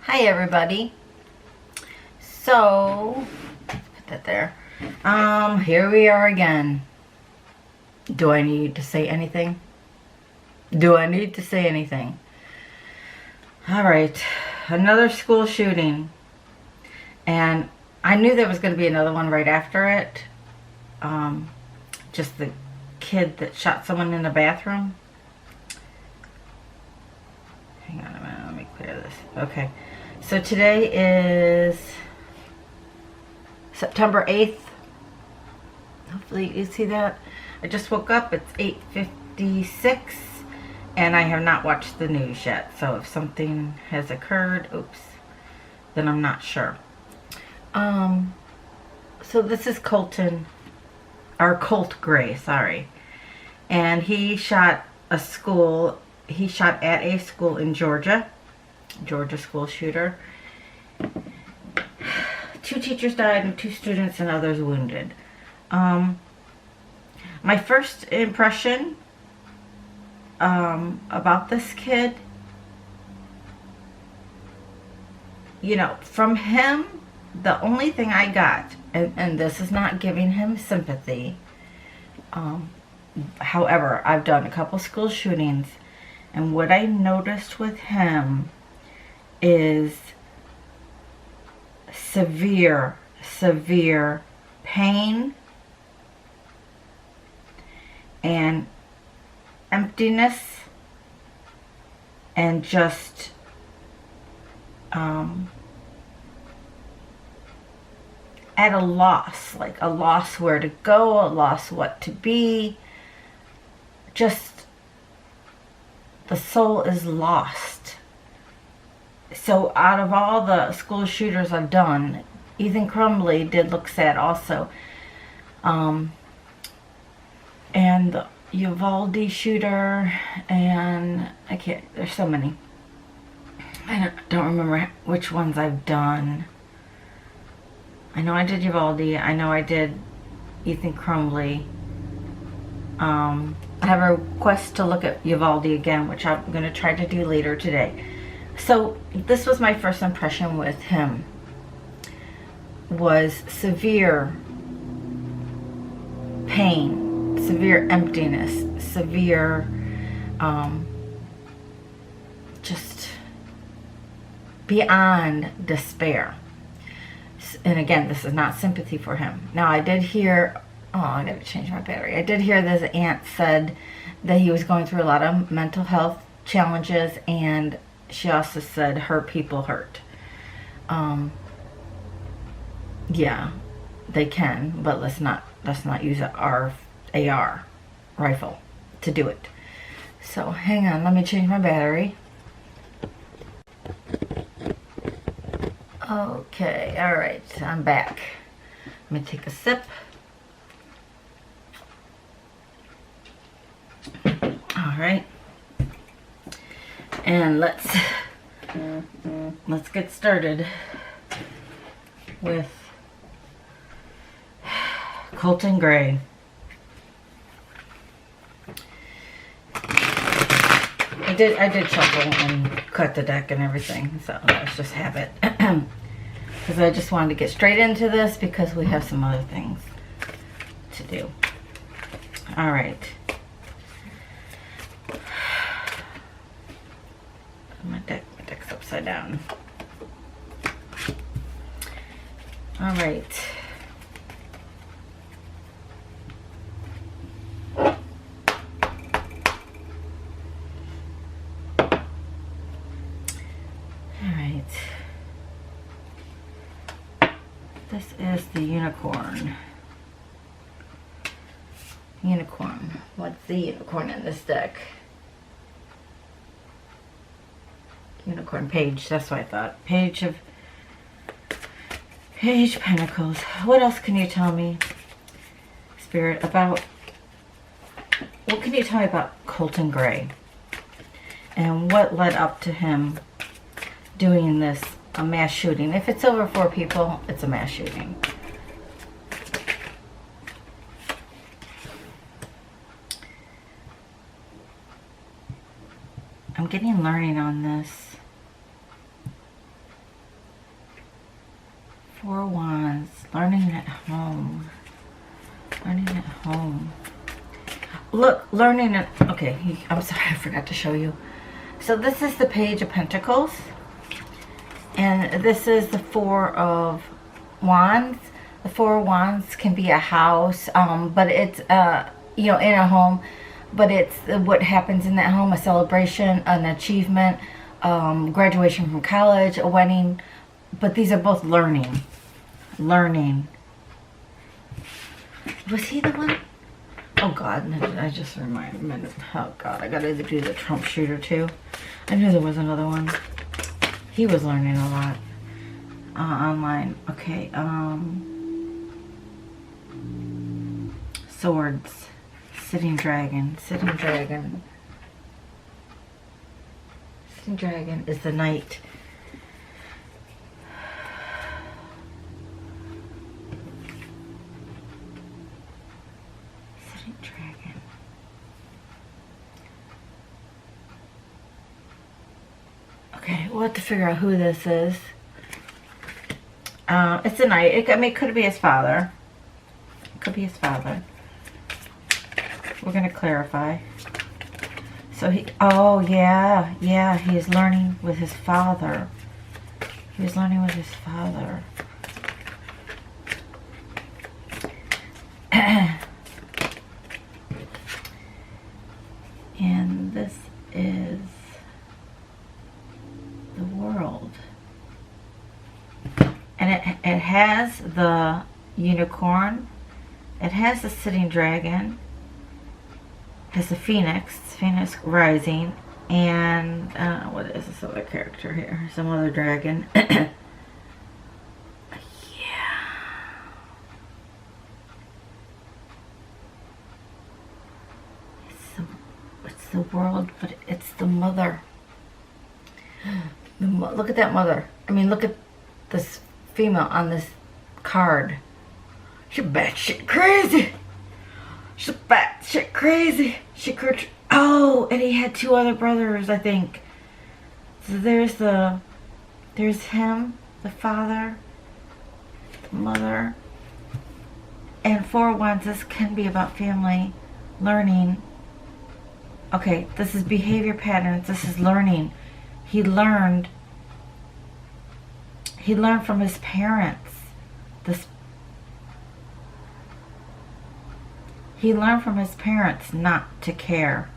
Hi everybody. So, put that there. Here we are again. Do I need to say anything? Do I need to say anything? Alright, another school shooting. And I knew there was going to be another one right after it. Just the kid that shot someone in the bathroom. Hang on a minute, let me clear this. Okay. So today is September 8th. Hopefully you see that. I just woke up. It's 8:56 and I have not watched the news yet. So if something has occurred, oops, then I'm not sure. So this is Colton, or Colt Gray, sorry. And he shot a school, he shot at a school in Georgia school shooter. 2 teachers died and 2 students and others wounded. My first impression about this kid, you know, from him, the only thing I got, and this is not giving him sympathy, however, I've done a couple school shootings, and what I noticed with him is severe pain and emptiness and just at a loss, like a loss where to go, a loss what to be. Just the soul is lost. So out of all the school shooters I've done, Ethan Crumbley did look sad also. And the Uvalde shooter, and I can't, there's so many. I don't remember which ones I've done. I know I did Uvalde. I know I did Ethan Crumbley. I have a request to look at Uvalde again, which I'm going to try to do later today. So this was my first impression with him, was severe pain, severe emptiness, severe just beyond despair. And again, this is not sympathy for him. Now I did hear, oh, I gotta change my battery. I did hear that his aunt said that he was going through a lot of mental health challenges, and she also said hurt people hurt. Yeah, they can, but let's not use our AR rifle to do it. So hang on, let me change my battery. Okay, all right, I'm back. Let me take a sip. All right, and let's get started with Colton Gray. I did shuffle and cut the deck and everything, so that's just habit. Because I just wanted to get straight into this because we have some other things to do. All right. My deck's upside down. All right. This is the unicorn. Unicorn. What's the unicorn in this deck? Unicorn page. That's what I thought. Page Pentacles. What else can you tell me, Spirit, about... What can you tell me about Colton Gray? And what led up to him doing this, a mass shooting? If it's over 4 people, it's a mass shooting. I'm getting learning on this. at home. Learning at home. Look, learning at... Okay, I'm sorry, I forgot to show you. So this is the Page of Pentacles. And this is the Four of Wands. The Four of Wands can be a house, but it's, you know, in a home. But it's what happens in that home, a celebration, an achievement, graduation from college, a wedding. But these are both learning. Learning. Was he the one? Oh God, I just reminded me. Oh God, I gotta do the Trump shooter too. I knew there was another one. He was learning a lot online. Okay, swords. Sitting dragon. Sitting dragon. Sitting dragon is the knight. Sitting dragon. Okay, we'll have to figure out who this is. It's a knight. I mean, it could be his father. It could be his father. We're going to clarify. So he, oh yeah, he's learning with his father. He's learning with his father. And this is the world. And it has the unicorn. It has the sitting dragon. Has the phoenix rising, and what is this other character here? Some other dragon. Yeah. It's the world, but it's the mother. Look at that mother. I mean, look at this female on this card. She's batshit crazy. She's batshit crazy. She could. Oh, and he had two other brothers, I think. So there's him, the father, the mother, and Four of Wands. This can be about family, learning. Okay, this is behavior patterns. This is learning. He learned from his parents. He learned from his parents not to care.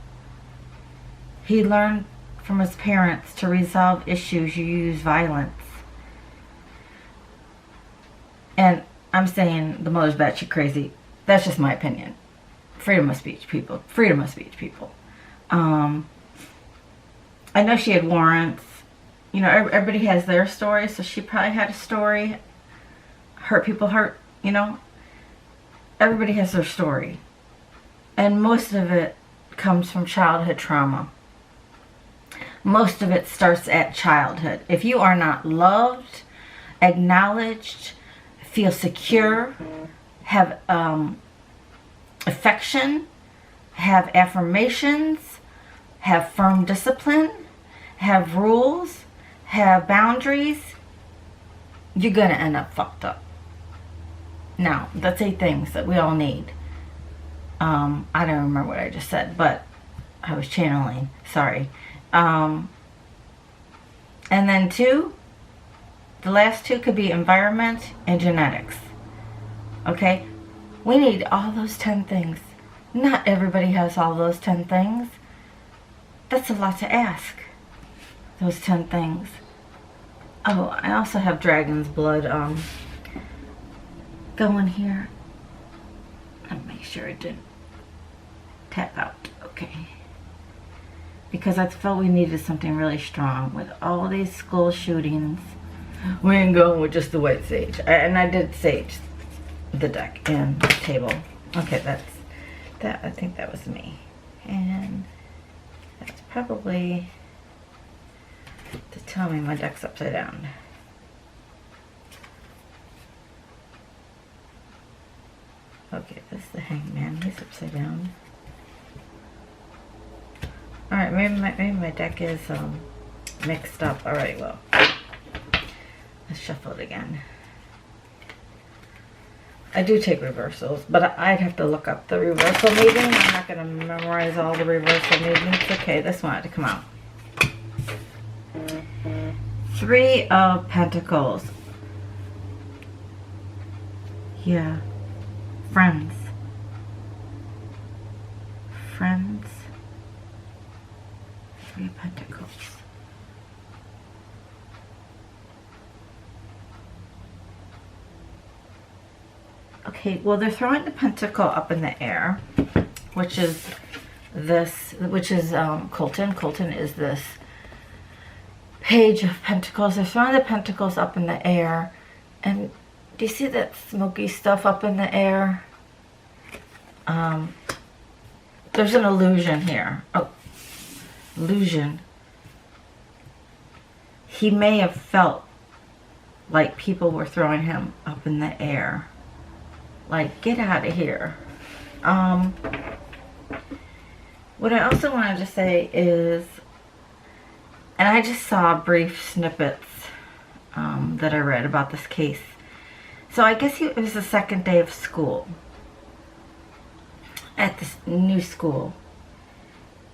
He learned from his parents to resolve issues. You use violence. And I'm saying the mother's batshit crazy. That's just my opinion. Freedom of speech, people. Freedom of speech, people. I know she had warrants. You know, everybody has their story, so she probably had a story. Hurt people hurt, you know. Everybody has their story. And most of it comes from childhood trauma. Most of it starts at childhood. If you are not loved, acknowledged, feel secure, have affection, have affirmations, have firm discipline, have rules, have boundaries, you're going to end up fucked up. Now, that's 8 things that we all need. I don't remember what I just said, but I was channeling. Sorry. And then 2, the last 2 could be environment and genetics. Okay? We need all those 10 things. Not everybody has all those 10 things. That's a lot to ask. Those 10 things. Oh, I also have dragon's blood going here. Let me make sure it didn't tap out. Okay. Because I felt we needed something really strong. With all these school shootings, we ain't going with just the white sage. And I did sage the deck and the table. Okay, that. I think that was me. And that's probably to tell me my deck's upside down. Okay, this is the hangman. He's upside down. Alright, maybe my deck is mixed up. Alright, well, let's shuffle it again. I do take reversals, but I'd have to look up the reversal meeting. I'm not going to memorize all the reversal meetings. Okay, this one had to come out. 3 of Pentacles. Yeah. Friends. Friends. 3 of Pentacles. Okay, well, they're throwing the pentacle up in the air, which is this, Colton. Colton is this page of pentacles. They're throwing the pentacles up in the air, and do you see that smoky stuff up in the air? There's an illusion here. Oh, illusion. He may have felt like people were throwing him up in the air. Like, get out of here. What I also wanted to say is, and I just saw brief snippets that I read about this case. So I guess it was the second day of school at this new school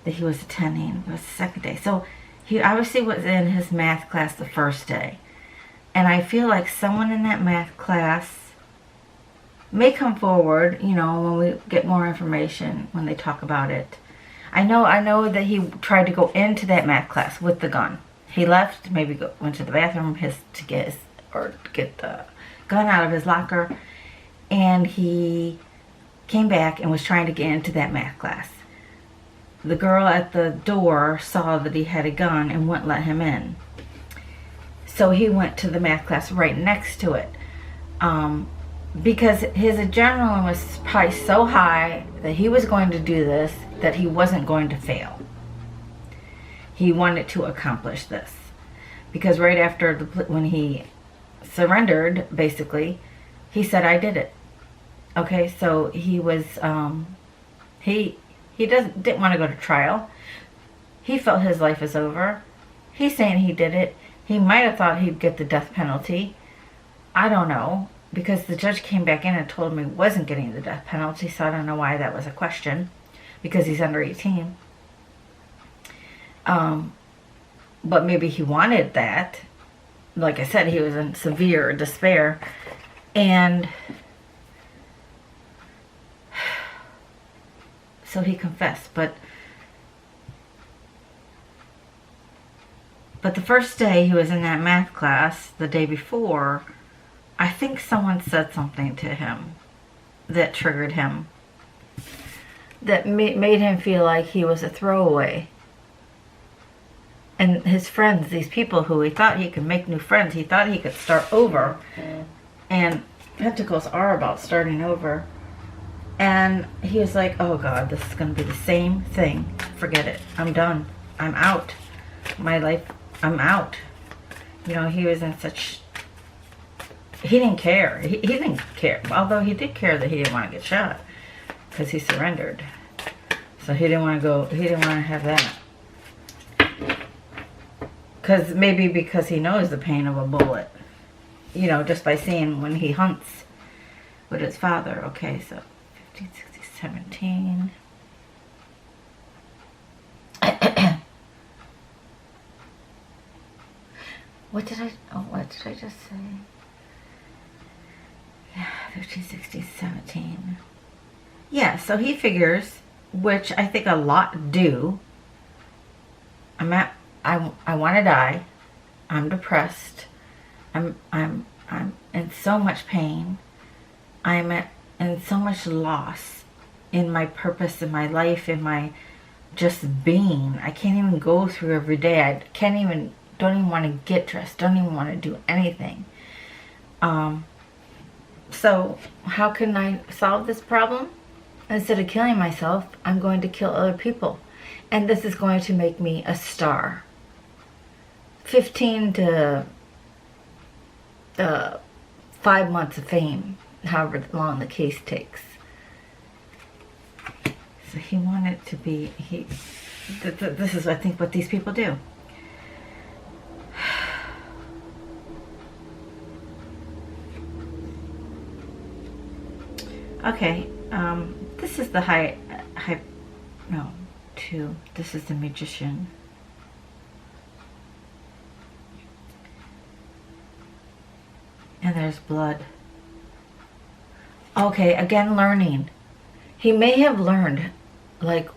that he was attending. It was the second day. So he obviously was in his math class the first day. And I feel like someone in that math class may come forward, you know, when we get more information, when they talk about it. I know that he tried to go into that math class with the gun. He left, maybe went to the bathroom to get the gun out of his locker, and he came back and was trying to get into that math class. The girl at the door saw that he had a gun and wouldn't let him in. So he went to the math class right next to it. Because his adrenaline was probably so high that he was going to do this, that he wasn't going to fail. He wanted to accomplish this. Because right after, when he surrendered, basically, he said, I did it. Okay, so he was, he didn't want to go to trial. He felt his life is over. He's saying he did it. He might have thought he'd get the death penalty. I don't know. Because the judge came back in and told him he wasn't getting the death penalty, so I don't know why that was a question, because he's under 18. But maybe he wanted that. Like I said, he was in severe despair. And so he confessed. But the first day he was in that math class, the day before, I think someone said something to him that triggered him, that made him feel like he was a throwaway. And his friends, these people who he thought he could make new friends, he thought he could start over. And Pentacles are about starting over. And he was like, oh God, this is going to be the same thing. Forget it. I'm done. I'm out. My life, I'm out. You know, he was in such... He didn't care. He didn't care. Although he did care that he didn't want to get shot. Because he surrendered. So he didn't want to go... He didn't want to have that. Because he knows the pain of a bullet. You know, just by seeing when he hunts with his father. Okay, so 15, 16, 17... what did I just say? Yeah, 15, 16, 17. Yeah, so he figures, which I think a lot do. I want to die. I'm depressed. I'm in so much pain. I'm in so much loss in my purpose, in my life, in my just being. I can't even go through every day. I don't even want to get dressed. Don't even want to do anything. So how can I solve this problem? Instead of killing myself, I'm going to kill other people. And this is going to make me a star. 15 to 5 months of fame, however long the case takes. So he wanted to be, this is I think what these people do. Okay, this is the no, 2. This is the magician. And there's blood. Okay, again, learning. He may have learned, like,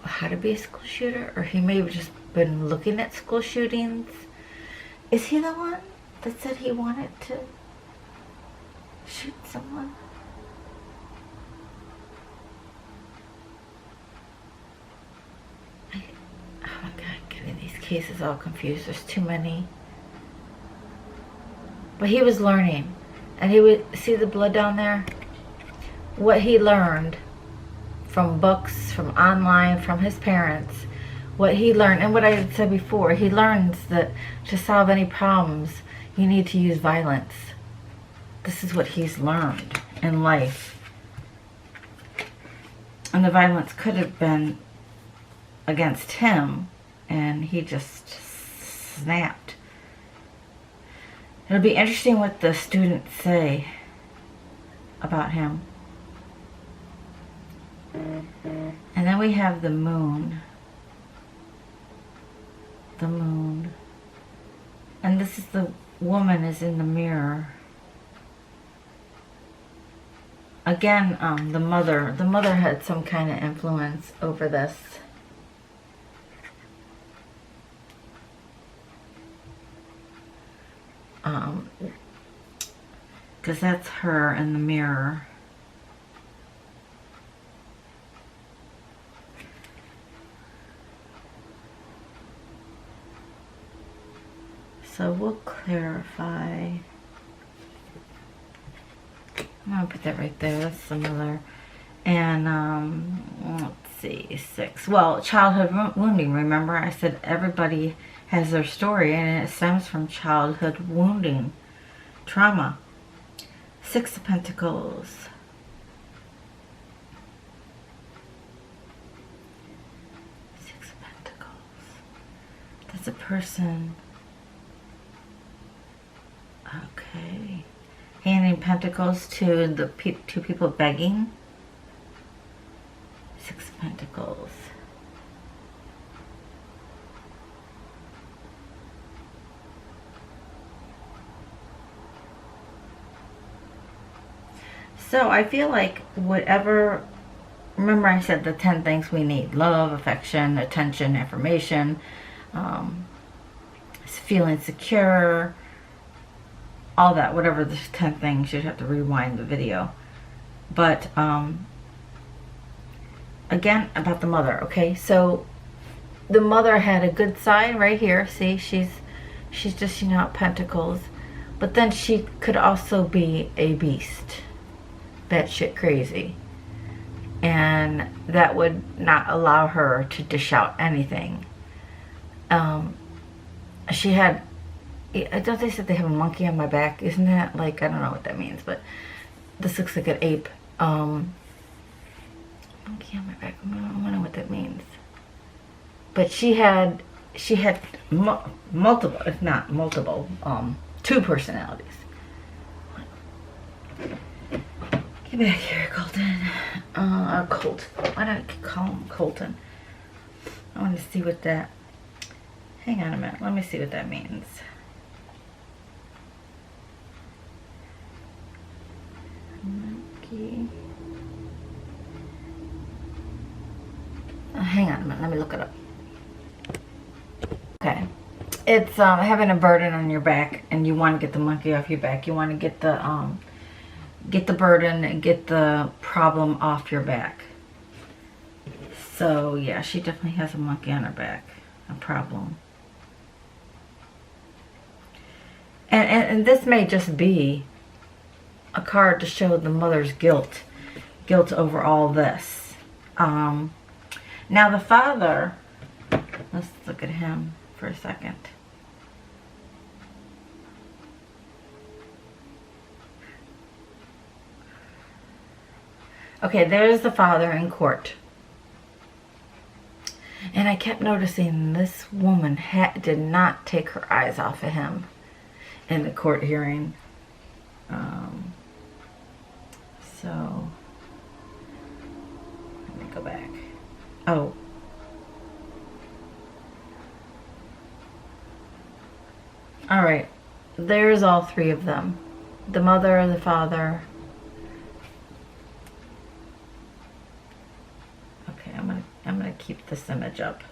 how to be a school shooter, or he may have just been looking at school shootings. Is he the one that said he wanted to shoot someone? Oh my God, getting these cases all confused. There's too many. But he was learning, and he would see the blood down there. What he learned from books, from online, from his parents, what he learned, and what I had said before, he learns that to solve any problems, you need to use violence. This is what he's learned in life. And the violence could have been against him, and he just snapped. It'll be interesting what the students say about him. And then we have the moon. The moon. And this is the woman is in the mirror. Again, the mother. The mother had some kind of influence over this. Because that's her in the mirror. So we'll clarify. I'm gonna put that right there. That's the mother. And let's see, 6. Well, childhood wounding. Remember, I said everybody has their story, and it stems from childhood wounding, trauma. 6 of Pentacles. 6 of Pentacles. That's a person. Okay. Handing Pentacles to the 2 people begging. 6 of Pentacles. So I feel like whatever, remember I said the 10 things we need: love, affection, attention, affirmation, feeling secure, all that, whatever the 10 things. You'd have to rewind the video. But again, about the mother. Okay, so the mother had a good side right here. See, she's just, you know, Pentacles, but then she could also be a beast, batshit crazy, and that would not allow her to dish out anything. She had, don't they said they have a monkey on my back? Isn't that like, I don't know what that means, but this looks like an ape. Monkey on my back. I don't know what that means. But she had multiple, if not multiple, 2 personalities. Get back here, Colton. Colt. Why don't I call him Colton? I want to see what that. Hang on a minute. Let me see what that means. Monkey. Hang on a minute. Let me look it up. Okay. It's having a burden on your back, and you want to get the monkey off your back. You want to get the burden and get the problem off your back. So yeah, she definitely has a monkey on her back, a problem. And this may just be a card to show the mother's guilt over all this. Now the father, let's look at him for a second. Okay, there's the father in court. And I kept noticing this woman did not take her eyes off of him in the court hearing. So go back. Oh. Alright. There's all three of them. The mother, the father. Okay, I'm gonna keep this image up.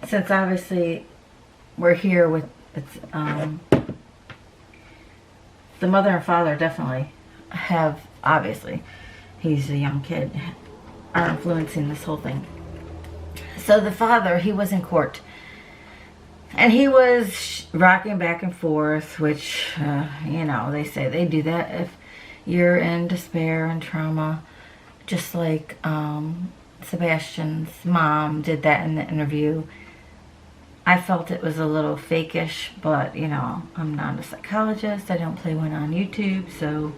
Since obviously we're here with the mother and father definitely have, obviously, he's a young kid, are influencing this whole thing. So the father, he was in court. And he was rocking back and forth, which, you know, they say they do that if you're in despair and trauma. Just like Sebastian's mom did that in the interview. I felt it was a little fakeish, but, you know, I'm not a psychologist. I don't play one on YouTube, so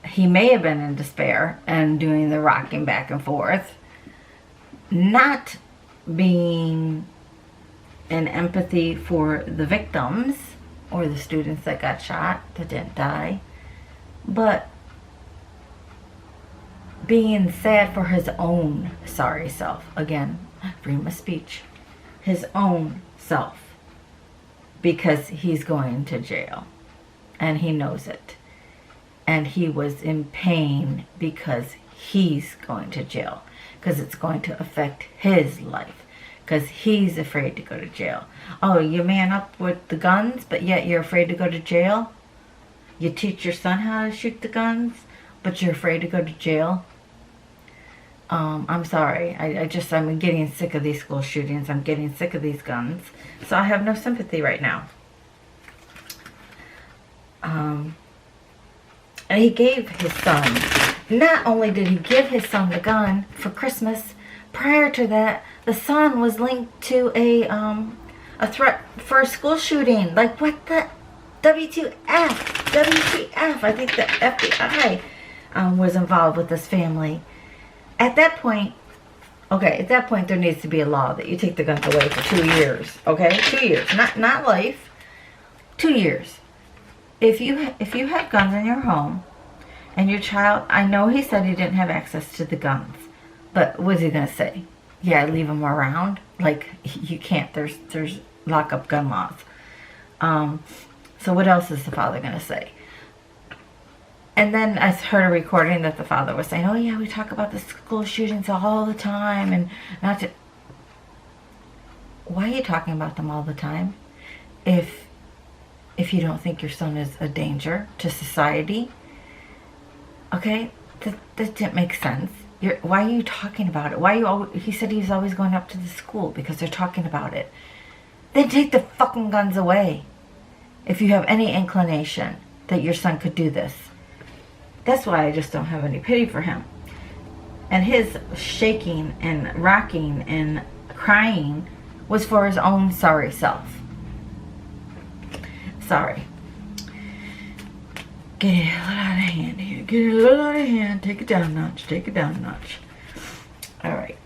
he may have been in despair and doing the rocking back and forth. Not being in empathy for the victims or the students that got shot, that didn't die, but being sad for his own sorry self. Again, freedom of speech. His own self. Because he's going to jail. And he knows it. And he was in pain because he's going to jail. Because it's going to affect his life. Because he's afraid to go to jail. Oh, you man up with the guns, but yet you're afraid to go to jail? You teach your son how to shoot the guns, but you're afraid to go to jail? I'm sorry. I'm getting sick of these school shootings. I'm getting sick of these guns. So I have no sympathy right now. And he gave his son, not only did he give his son the gun for Christmas, prior to that, the son was linked to a threat for a school shooting. Like, what the? WTF? WTF? I think the FBI was involved with this family. At that point, there needs to be a law that you take the guns away for 2 years. Okay? 2 years. Not life. 2 years. If you have guns in your home, and your child, I know he said he didn't have access to the guns, but what's he going to say? Yeah, leave them around? Like, you can't. There's lock-up gun laws. So what else is the father going to say? And then I heard a recording that the father was saying, oh yeah, we talk about the school shootings all the time, and not to... Why are you talking about them all the time? If you don't think your son is a danger to society, okay, that didn't make sense. Why are you talking about it? Why are you always, he said he's always going up to the school because they're talking about it. Then take the fucking guns away. If you have any inclination that your son could do this. That's why I just don't have any pity for him. And his shaking and rocking and crying was for his own sorry self. Sorry. Get it a little out of hand here. Get it a little out of hand. Take it down a notch. Take it down a notch. Alright.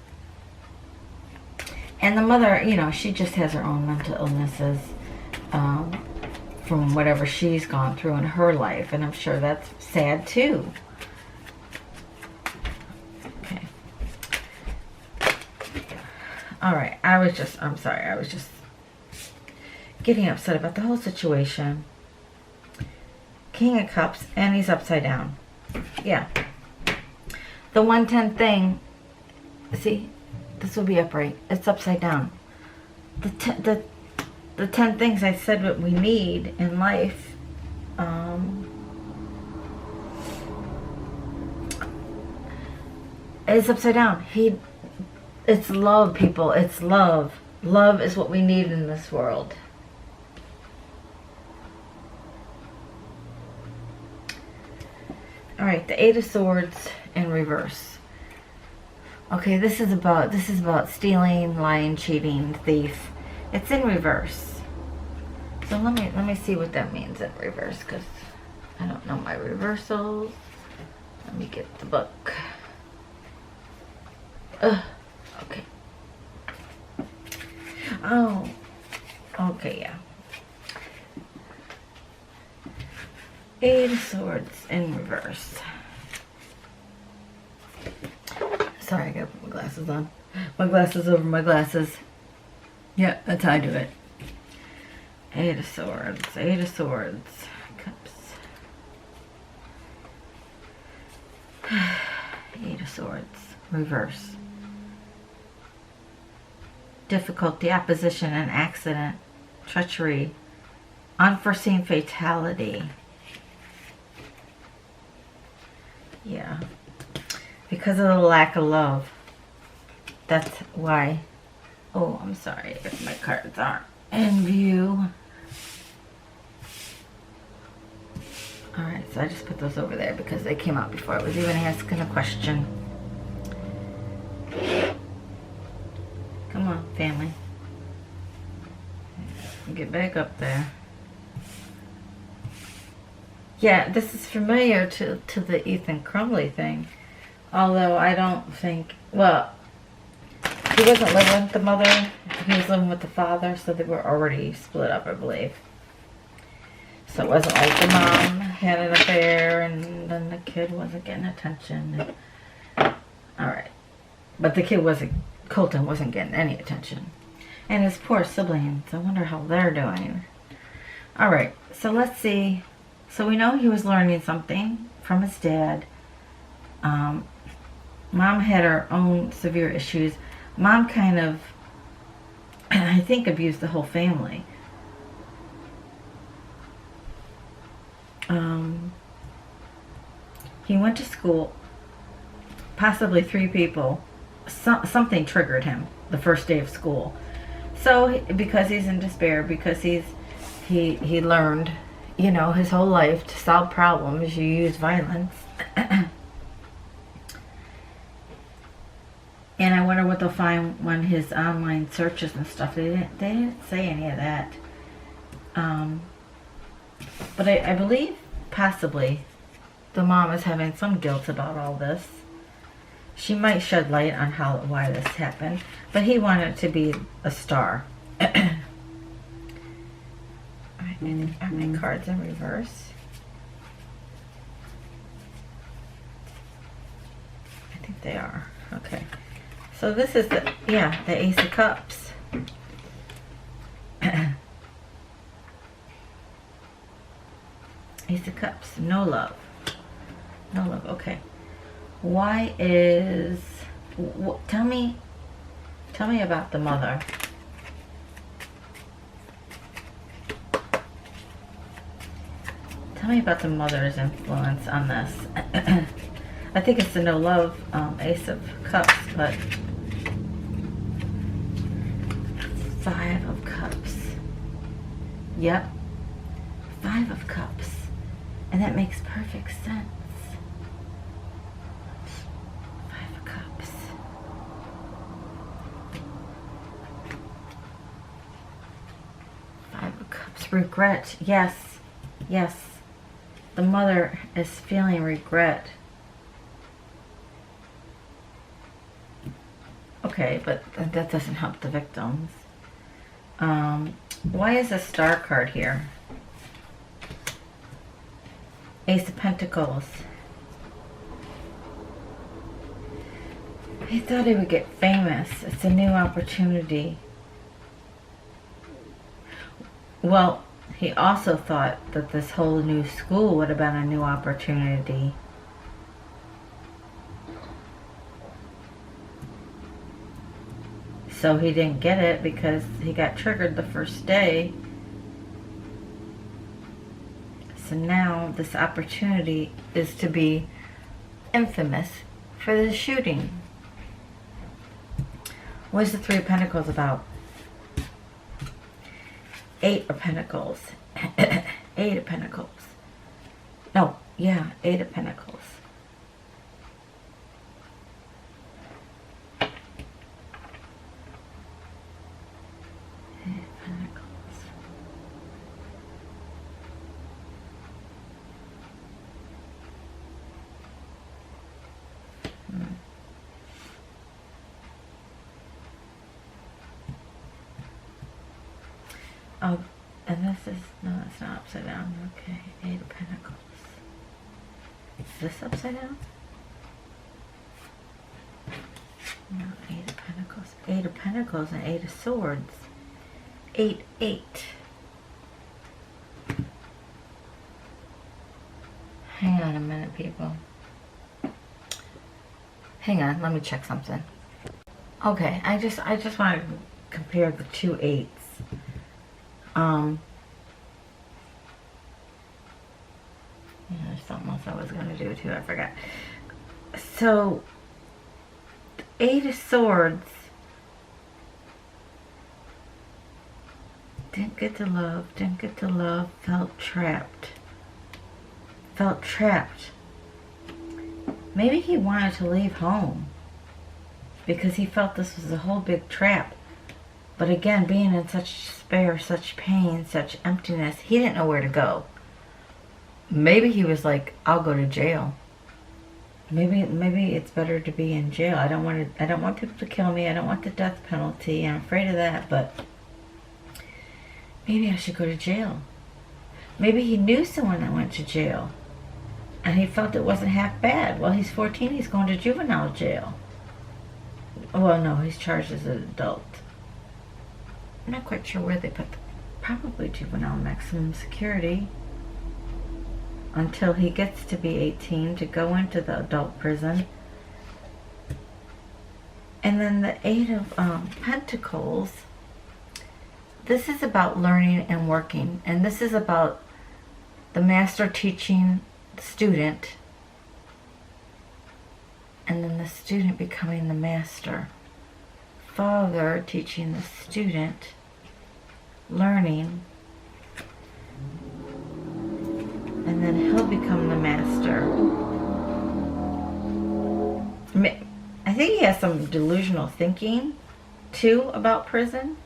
And the mother, you know, she just has her own mental illnesses. From whatever she's gone through in her life, and I'm sure that's sad too. Okay. Alright, I'm sorry, I was just getting upset about the whole situation. King of Cups, and he's upside down. Yeah. The 110 thing, see, this will be upright. It's upside down. The 10 things I said what we need in life, it's upside down. It's love, people. It's love. Love is what we need in this world. Alright, the 8 of Swords in reverse. Okay, this is about stealing, lying, cheating, thief. It's in reverse. So let me see what that means in reverse, because I don't know my reversals. Let me get the book. Okay. Oh. Okay, yeah. Eight of Swords in reverse. Sorry, I gotta put my glasses on. My glasses over my glasses. Yeah, that's how I do it. Eight of Swords. Eight of Swords. Cups. Eight of Swords. Reverse. Difficulty, opposition, and accident. Treachery. Unforeseen fatality. Yeah. Because of the lack of love. That's why. Oh, I'm sorry if my cards aren't in view. Alright, so I just put those over there because they came out before I was even asking a question. Come on, family. Get back up there. Yeah, this is familiar to the Ethan Crumley thing. Although I don't think, well, he wasn't living with the mother. He was living with the father, so they were already split up, I believe. So it wasn't like the mom had an affair and then the kid wasn't getting attention. Alright. But the kid wasn't, Colton wasn't getting any attention. And his poor siblings, I wonder how they're doing. Alright, so let's see. So we know he was learning something from his dad. Mom had her own severe issues. Mom kind of, I think, abused the whole family. He went to school, possibly 3 people. Something triggered him the first day of school. So because he's in despair, because he learned, you know, his whole life to solve problems, you use violence. And I wonder what they'll find when his online searches and stuff. They didn't say any of that. But I believe possibly the mom is having some guilt about all this. She might shed light on why this happened. But he wanted to be a star. Alright, are my cards in reverse? I think they are. Okay. So this is the Ace of Cups. Ace of Cups. No love. No love. Okay. Why is... tell me about the mother. Tell me about the mother's influence on this. I think it's the no love Ace of Cups, but 5 of Cups. Yep. 5 of Cups. And that makes perfect sense. 5 of Cups. 5 of Cups. Regret. Yes. Yes. The mother is feeling regret. Okay, but that doesn't help the victims. Why is a star card here? Ace of Pentacles. He thought he would get famous. It's a new opportunity. Well, he also thought that this whole new school would have been a new opportunity. So he didn't get it because he got triggered the first day. So now this opportunity is to be infamous for the shooting. What is the 3 of Pentacles about? 8 of Pentacles. 8 of Pentacles. No, yeah, 8 of Pentacles. 8 of Pentacles. Oh, and this is, no, it's not upside down. Okay, 8 of Pentacles. Is this upside down? No, 8 of Pentacles. 8 of Pentacles and 8 of Swords. 8, 8. Hang on a minute, people. Hang on, let me check something. Okay, I just want to compare the 2 8s. Yeah, there's something else I was going to do too, I forgot. So, 8 of Swords didn't get to love, felt trapped. Maybe he wanted to leave home because he felt this was a whole big trap. But again, being in such despair, such pain, such emptiness, he didn't know where to go. Maybe he was like, I'll go to jail. Maybe it's better to be in jail. I don't want people to kill me. I don't want the death penalty. I'm afraid of that, but maybe I should go to jail. Maybe he knew someone that went to jail and he felt it wasn't half bad. Well, he's 14, he's going to juvenile jail. Well, no, he's charged as an adult. I'm not quite sure where they put probably juvenile maximum security until he gets to be 18 to go into the adult prison. And then the 8 of Pentacles, this is about learning and working, and this is about the master teaching the student and then the student becoming the master. Father teaching the student, learning, and then he'll become the master. I think he has some delusional thinking too about prison,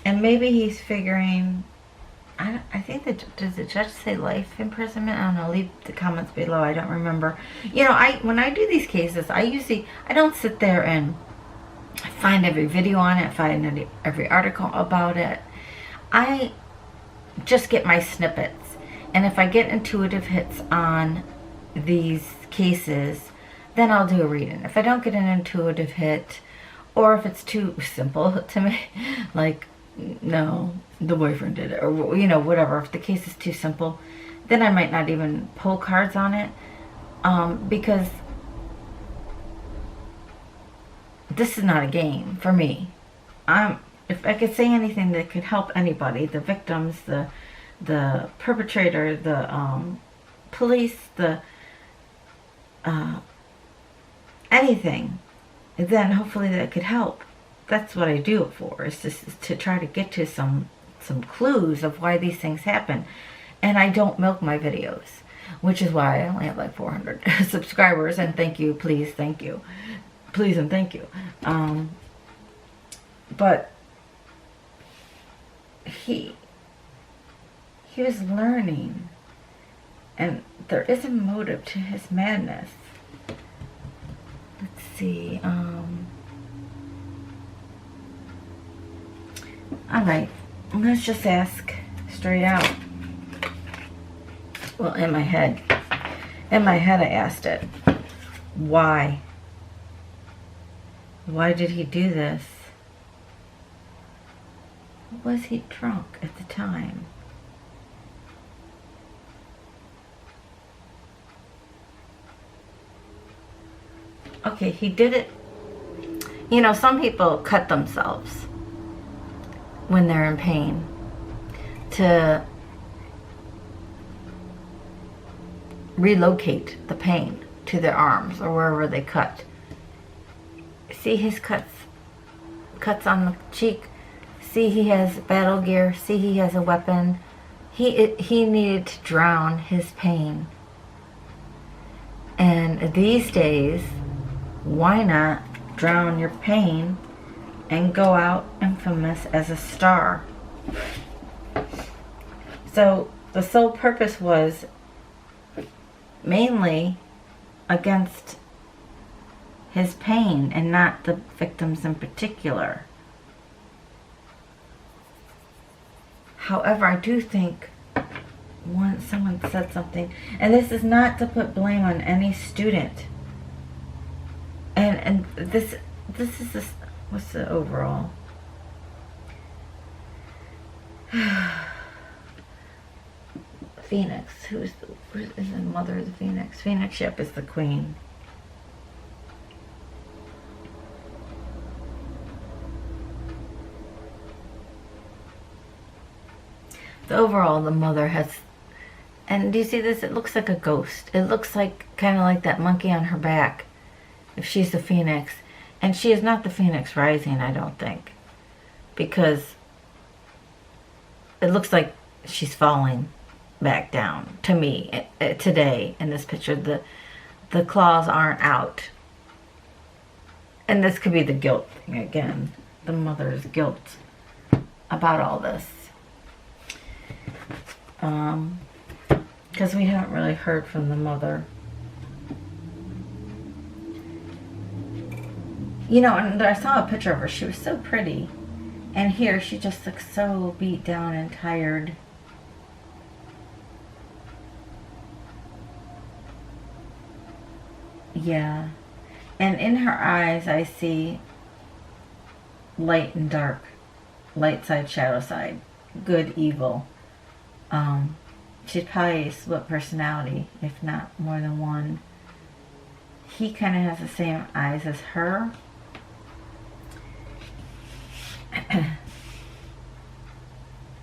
and maybe he's figuring, I think that, does the judge say life imprisonment? I don't know, leave the comments below, I don't remember. You know, when I do these cases, I don't sit there and find every video on it, find every article about it. I just get my snippets, and if I get intuitive hits on these cases, then I'll do a reading. If I don't get an intuitive hit, or if it's too simple to me, like, no, the boyfriend did it, or, you know, whatever, if the case is too simple, then I might not even pull cards on it, because this is not a game for me. If I could say anything that could help anybody, the victims, the perpetrator, the police, the anything, then hopefully that could help. That's what I do it for, is to try to get to some clues of why these things happen. And I don't milk my videos, which is why I only have like 400 subscribers, and thank you, please, thank you. Please and thank you. But he was learning, and there is a motive to his madness. Let's see. Alright, let's just ask straight out. Well, in my head I asked it. Why? Why did he do this? Was he drunk at the time? Okay, he did it. You know, some people cut themselves when they're in pain to relocate the pain to their arms or wherever they cut. See his cuts on the cheek. See, he has battle gear. See, he has a weapon. He needed to drown his pain. And these days, why not drown your pain and go out infamous as a star? So the sole purpose was mainly against his pain and not the victims in particular. However, I do think someone said something, and this is not to put blame on any student. And this is this. What's the overall? Phoenix. Who is the mother of the Phoenix? Phoenix, yep, is the queen. The overall, the mother has, and do you see this? It looks like a ghost. It looks like kind of like that monkey on her back, if she's the Phoenix. And she is not the Phoenix rising, I don't think, because it looks like she's falling back down to me today in this picture. The claws aren't out, and this could be the guilt thing again, the mother's guilt about all this, because we haven't really heard from the mother. You know, and I saw a picture of her. She was so pretty, and here she just looks so beat down and tired. Yeah. And in her eyes, I see light and dark. Light side, shadow side. Good, evil. She's probably a split personality, if not more than one. He kind of has the same eyes as her.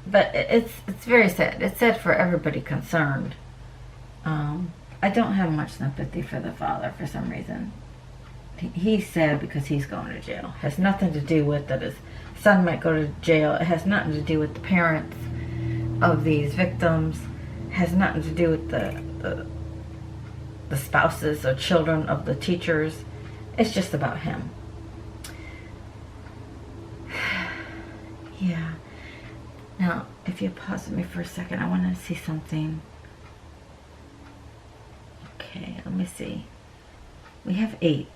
But it's very sad. It's sad for everybody concerned. I don't have much sympathy for the father for some reason. He's sad because he's going to jail. It has nothing to do with that his son might go to jail. It has nothing to do with the parents of these victims. It has nothing to do with the spouses or children of the teachers. It's just about him. Yeah. Now, if you pause with me for a second, I want to see something. Okay, let me see. We have 8s.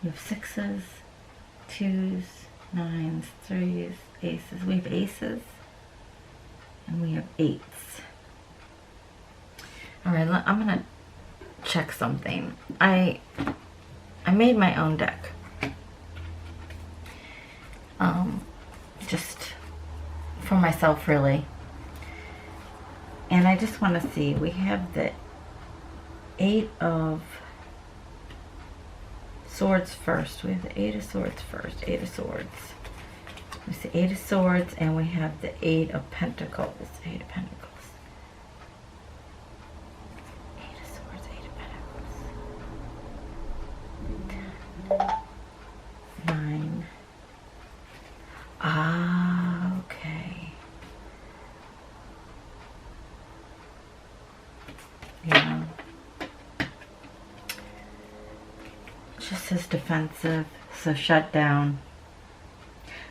We have 6s, 2s, 9s, 3s, aces. We have aces. And we have 8s. Alright, I'm going to check something. I made my own deck. Just for myself, really. And I just want to see, we have the 8 of Swords first. We have the 8 of Swords first. 8 of Swords. We see 8 of Swords, and we have the 8 of Pentacles. 8 of Pentacles. 8 of Swords, 8 of Pentacles. 9. Ah, okay. Yeah. Just says defensive, so shut down.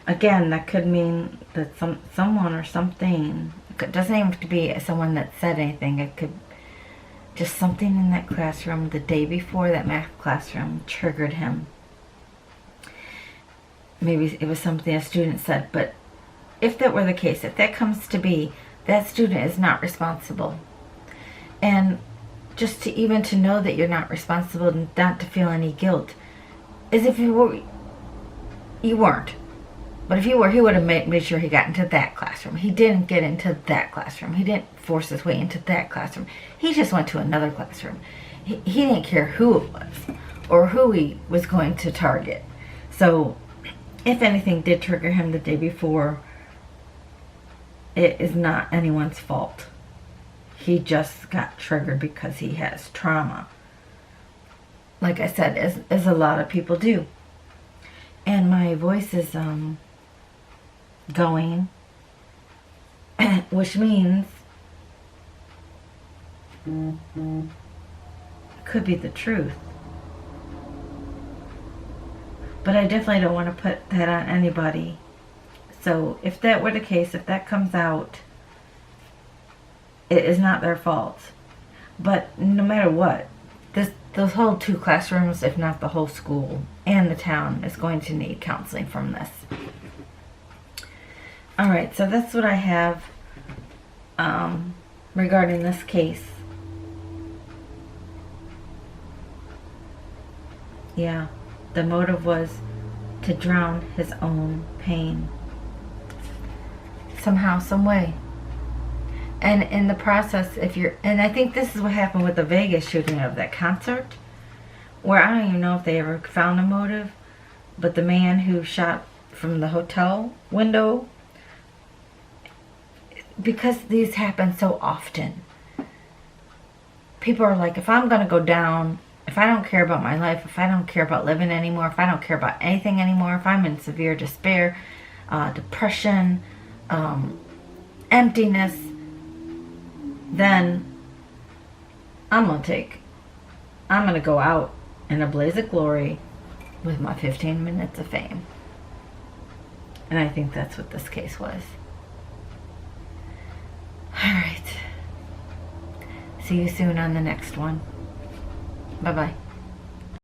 Again, that could mean that someone or something, it doesn't even have to be someone that said anything. It could just something in that classroom the day before, that math classroom, triggered him. Maybe it was something a student said, but if that were the case, if that comes to be, that student is not responsible. And just to even to know that you're not responsible and not to feel any guilt, as if you were, you weren't. But if you were, he would have made sure he got into that classroom. He didn't get into that classroom. He didn't force his way into that classroom. He just went to another classroom. He didn't care who it was or who he was going to target. So if anything did trigger him the day before, it is not anyone's fault. He just got triggered because he has trauma. Like I said, as a lot of people do. And my voice is going, which means it could be the truth. But I definitely don't want to put that on anybody. So if that were the case, if that comes out, it is not their fault. But no matter what, those whole 2 classrooms, if not the whole school and the town, is going to need counseling from this. Alright, so that's what I have regarding this case. Yeah, the motive was to drown his own pain. Somehow, some way. And in the process, and I think this is what happened with the Vegas shooting of that concert, where I don't even know if they ever found a motive, but the man who shot from the hotel window, because these happen so often, people are like, if I'm going to go down, if I don't care about my life, if I don't care about living anymore, if I don't care about anything anymore, if I'm in severe despair, depression, emptiness, then I'm going to go out in a blaze of glory with my 15 minutes of fame. And I think that's what this case was. All right. See you soon on the next one. Bye-bye.